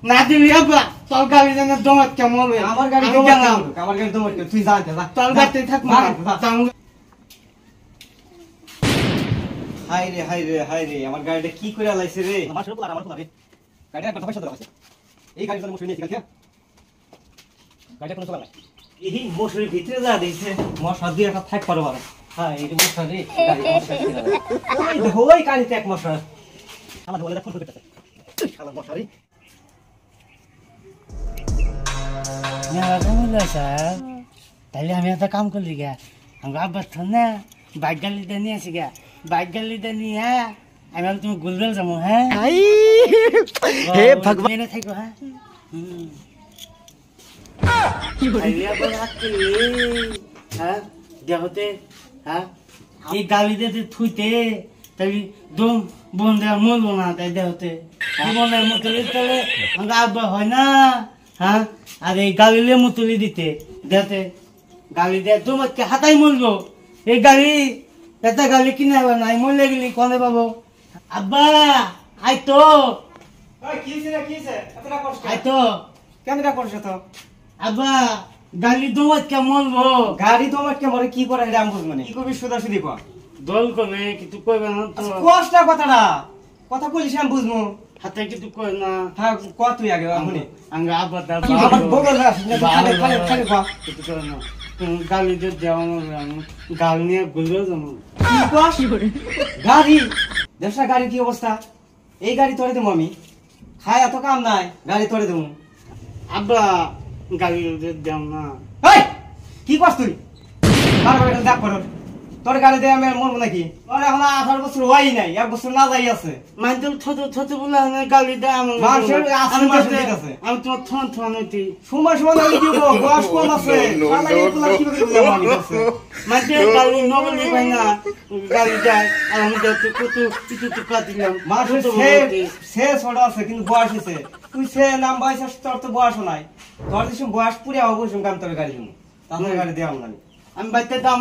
না দিবি আব্বা তোর গাড়ি যেন দমত কেমন হবে আমার গাড়ি দমত তুই জানতে যা তোর গাড়িতে থাক না হাই রে আমার গাড়িটা কি করে আলাইছে রে আমার সব আমার রে গাড়িটা একটা পয়সা ধরা আছে এই গাড়ি তো মশরি নিয়েছি কালকে গাড়িটা কোনো চলা নাই এই মশরির ভিতরে যা দিয়েছে মশা দিয়ে একটা থাক পারো আর হ্যাঁ এই মশা রে গাড়ি এই দেখো ওই গাড়িতে এক মশা আমার বলে ফোন করতে শালা মশা রে তাহলে আমি একটা কাম করলি গা আমার আব্বার থন না বাইক গাড়িটা নিয়ে আসি গা বাইক গাড়িটা নিয়ে আমি তুমি গুলবেল যাবো হ্যাঁ হে ভগবান থাকো হ্যাঁ দেহতে হ্যাঁ এই গাড়িতে থুইতে তাই দম বন্ধে মরবো না তাই দেহতে জীবনের মতলি তাহলে আমার আব্বা হয় না হ্যাঁ আর এই গাড়িলে মুতুলি দিতে দেতে গাড়ি দিয়ে তোমাকে হাতাই মরবো এই গাড়ি এটা গাড়ি কিনে আবার নাই মরলে গেলি কনে পাবো আব্বা আই তো আই তো কেনটা করছো তো আব্বা গাড়ি তোমাকে মরবো গাড়ি তোমার কে মরে কি করে রাম বুঝ মানে কি করবি সুদা সুদি কো দল কমে কিন্তু কইবে না তো কোসটা কথাটা কথা কইলিস আমি বুঝমু হাতে কিন্তু কই না হ্যাঁ ক তুই আগে শুনি আঙ্গা আব্বা দা আমার বগল খালি খালি কো কিন্তু কই না গাড়ি দিয়ে দেওয়া গাড়ি নিয়ে গুলবে যাবো কি কস গাড়ি দেশা গাড়ি কি অবস্থা এই গাড়ি তোরে দেবো আমি খায় এত কাম নাই গাড়ি তোরে দেবো আব্বা গাড়ি দেও না এই কি কস তুই বারবার এটা দেখ করো তোর গাড়ি দিয়ে আমি মরবো নাকি তোর এখন 18 বছর হয়ই নাই 1 বছর না যাই আছে মাইদল ছোট বলে গাড়ি দেয় আমার মানুষের আসল মানুষ আছে আমি তোমার থন হইতি সময় লাগি দিব বয়স কম আছে শালা এগুলা কি করে বুঝা মানি আছে মাঝে গাড়ি নবলি পাই না গাড়ি যায় আর আমি দেখতে কত কিছু টুকা দিলাম মানুষ সে ছোট আছে কিন্তু বয়স আছে তুই সে নাম বয়স তোর তো বয়স নাই তোর দিশম বয়স পুরে অবশ্যই কাম তোর গাড়ি দিব তাহলে গাড়ি দেওয়া না আমি বাইতে দাম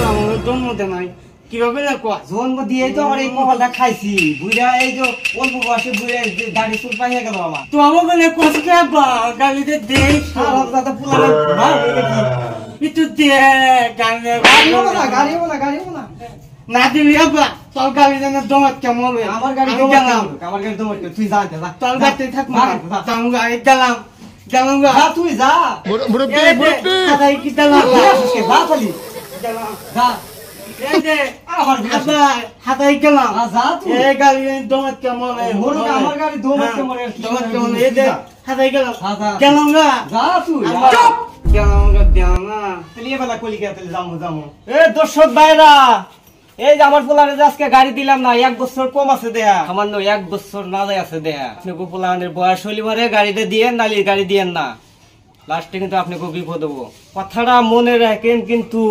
আমার জন্ম দে নাই কিভাবে কোয়া জন্ম দিয়ে তো আমার এই কপালটা খাইছি বুড়া এই যে অল্প বয়সে বুড়ে গাড়ি চুল পাইয়া গেল আমার তো আমার গলে কষ্ট গাড়িতে দেখ দাদা পুলানে ভাই একটু দে গাড়ি না না দিবি আব্বা তোর গাড়ি যেন দমত কেমন হবে আমার গাড়ি দমত তুই জানতে যা তোর গাড়িতে থাক না তাম গাড়ি গেলাম গা তুই যা হাতাই কি দিলাম যা খালি যা হাতাই গেলাম যা তুই এই গাড়ি দমত কেমন আমার গাড়ি দমত কেমন হাতাই গেলাম গেলাম গা যা তুই গেলাম গা দেও না তাহলে এবেলা কলি গে তাহলে যামু এ দর্শক ভাইরা এই যে আমার পোলারে আজকে গাড়ি দিলাম না 1 বছর কম আছে দেয়া সামান্য 1 বছর না যায় আছে দেয়া আপনি পোলানের বয়স হলি মারে গাড়িতে দিয়েন নালি গাড়ি দিয়েন না লাস্টে কিন্তু আপনি বিপদ হবো কথাটা মনে রাখেন কিন্তু